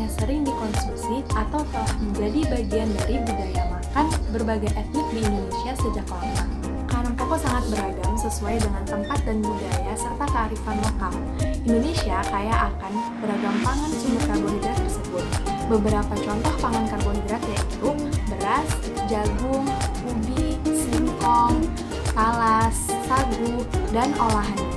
hanya sering dikonsumsi atau telah menjadi bagian dari budaya makan berbagai etnik di Indonesia sejak lama. Makanan pokok sangat beragam sesuai dengan tempat dan budaya serta kearifan lokal. Indonesia kaya akan beragam pangan sumber karbohidrat tersebut. Beberapa contoh pangan karbohidrat yaitu beras, jagung, ubi, singkong, talas, sagu, dan olahannya.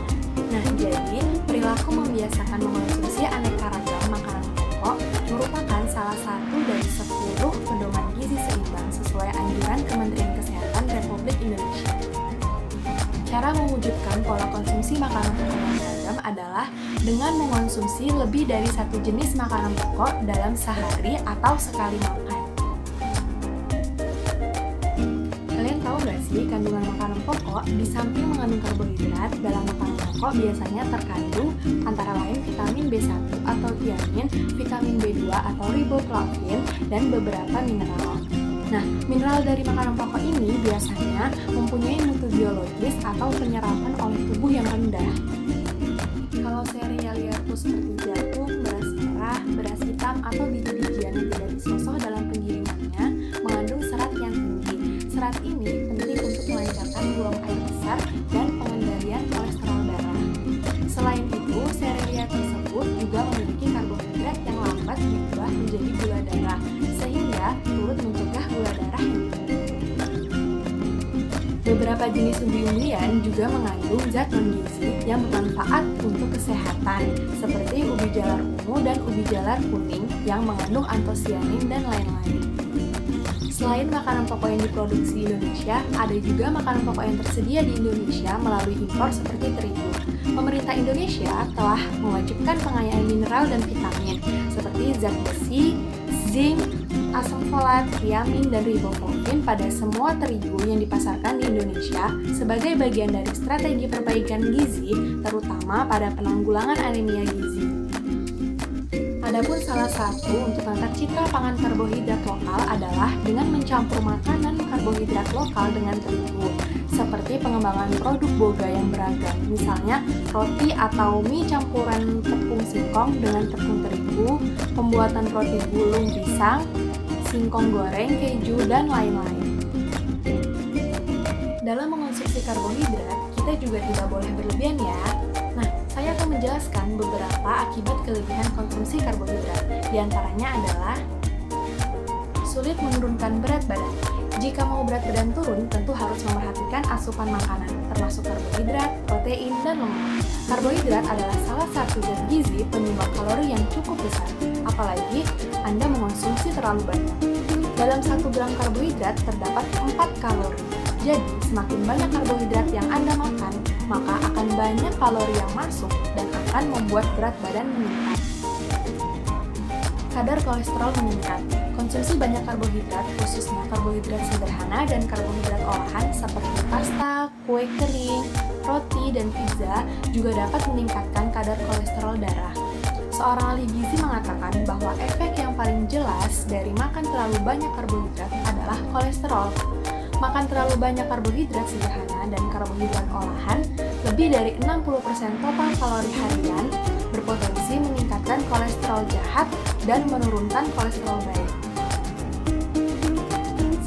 Nah, jadi perilaku membiasakan mengonsumsi aneka ragam makanan pokok merupakan salah satu dari 10 pedoman gizi seimbang sesuai anjuran Kementerian Kesehatan Republik Indonesia. Cara mewujudkan pola konsumsi makanan pokok yang beragam adalah dengan mengonsumsi lebih dari satu jenis makanan pokok dalam sehari atau sekali makan. Kalian tahu nggak sih kandungan makanan pokok di samping mengandung karbohidrat dalam makanan pokok biasanya terkandung antara lain vitamin B1 atau thiamin, vitamin B2 atau riboflavin, dan beberapa mineral. Nah, mineral dari makanan pokok ini biasanya mempunyai mutu biologis atau penyerapan oleh tubuh yang rendah. Kalau sereal yaitu seperti jagung, beras merah, beras hitam, atau biji-bijian yang tidak disosok dalam penggilingannya mengandung serat yang tinggi. Serat ini penting untuk melancarkan buang air besar dan pengendalian kolesterol darah. Selain itu, sereal tersebut juga memiliki karbohidrat yang lambat berubah menjadi gula darah, sehingga turut mencegah gula darah yang tinggi. Beberapa jenis umbi-umbian juga mengandung zat non-gizi yang bermanfaat untuk kesehatan, seperti ubi jalar ungu dan ubi jalar kuning yang mengandung antosianin dan lain-lain. Selain makanan pokok yang diproduksi di Indonesia, ada juga makanan pokok yang tersedia di Indonesia melalui impor seperti terigu. Pemerintah Indonesia telah mewajibkan pengayaan mineral dan vitamin seperti zat besi, zinc, asam folat, thiamin, dan riboflavin pada semua terigu yang dipasarkan di Indonesia sebagai bagian dari strategi perbaikan gizi, terutama pada penanggulangan anemia gizi. Adapun salah satu untuk tata citra pangan karbohidrat lokal adalah dengan mencampur makanan karbohidrat lokal dengan terigu, seperti pengembangan produk boga yang beragam, misalnya roti atau mie campuran tepung singkong dengan tepung terigu, pembuatan roti gulung pisang, singkong goreng, keju, dan lain-lain. Dalam mengonsumsi karbohidrat, kita juga tidak boleh berlebihan ya. Nah, saya akan menjelaskan beberapa akibat kelebihan konsumsi karbohidrat. Di antaranya adalah sulit menurunkan berat badan. Jika mau berat badan turun, tentu harus memperhatikan asupan makanan, termasuk karbohidrat, protein, dan lemak. Karbohidrat adalah salah satu zat gizi penyumbang kalori yang cukup besar, apalagi Anda mengonsumsi terlalu banyak. Dalam 1 gram karbohidrat terdapat 4 kalori. Jadi, semakin banyak karbohidrat yang Anda makan, maka akan banyak kalori yang masuk dan akan membuat berat badan meningkat. Kadar kolesterol meningkat. Konsumsi banyak karbohidrat, khususnya karbohidrat sederhana dan karbohidrat olahan seperti pasta, kue kering, roti, dan pizza juga dapat meningkatkan kadar kolesterol darah. Seorang ahli gizi mengatakan bahwa efek yang paling jelas dari makan terlalu banyak karbohidrat adalah kolesterol. Makan terlalu banyak karbohidrat sederhana dan karbohidrat olahan, lebih dari 60% total kalori harian, berpotensi meningkatkan kolesterol jahat dan menurunkan kolesterol baik.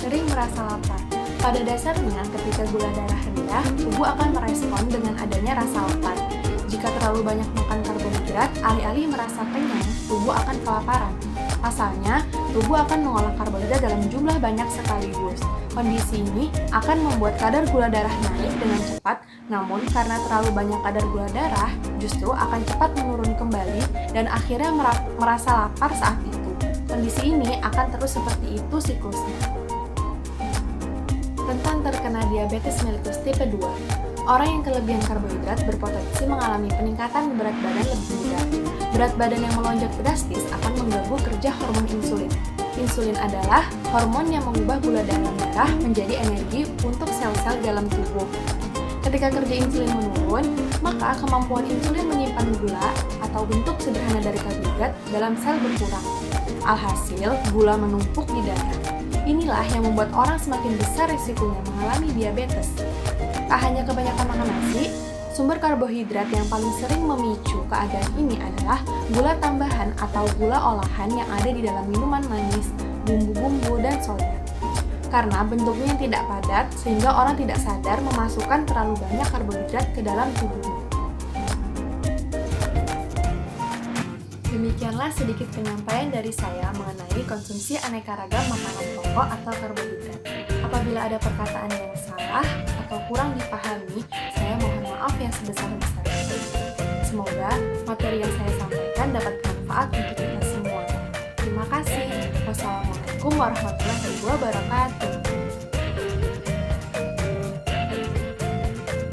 Sering merasa lapar. Pada dasarnya, ketika gula darah rendah, tubuh akan merespon dengan adanya rasa lapar. Jika terlalu banyak makan karbohidrat, alih-alih merasa kenyang, tubuh akan kelaparan. Pasalnya, tubuh akan mengolah karbohidrat dalam jumlah banyak sekaligus. Kondisi ini akan membuat kadar gula darah naik dengan cepat, namun karena terlalu banyak kadar gula darah, justru akan cepat menurun kembali dan akhirnya merasa lapar saat itu. Kondisi ini akan terus seperti itu siklusnya. Rentan terkena diabetes mellitus tipe 2. Orang yang kelebihan karbohidrat berpotensi mengalami peningkatan berat badan lebih mudah. Berat badan yang melonjak drastis akan mengganggu kerja hormon insulin. Insulin adalah hormon yang mengubah gula dalam darah menjadi energi untuk sel-sel dalam tubuh. Ketika kerja insulin menurun, maka kemampuan insulin menyimpan gula atau bentuk sederhana dari karbohidrat dalam sel berkurang. Alhasil, gula menumpuk di darah. Inilah yang membuat orang semakin besar risikonya mengalami diabetes. Tak hanya kebanyakan makan nasi, Sumber karbohidrat yang paling sering memicu keadaan ini adalah gula tambahan atau gula olahan yang ada di dalam minuman manis, bumbu-bumbu, dan soda. Karena bentuknya yang tidak padat, sehingga orang tidak sadar memasukkan terlalu banyak karbohidrat ke dalam tubuhnya. Demikianlah sedikit penyampaian dari saya mengenai konsumsi aneka ragam makanan pokok atau karbohidrat. Apabila ada perkataan yang salah atau kurang dipahami, saya mohon maaf yang sebesar-besarnya. Semoga materi yang saya sampaikan dapat bermanfaat untuk kita semua. Terima kasih. Wassalamualaikum warahmatullahi wabarakatuh.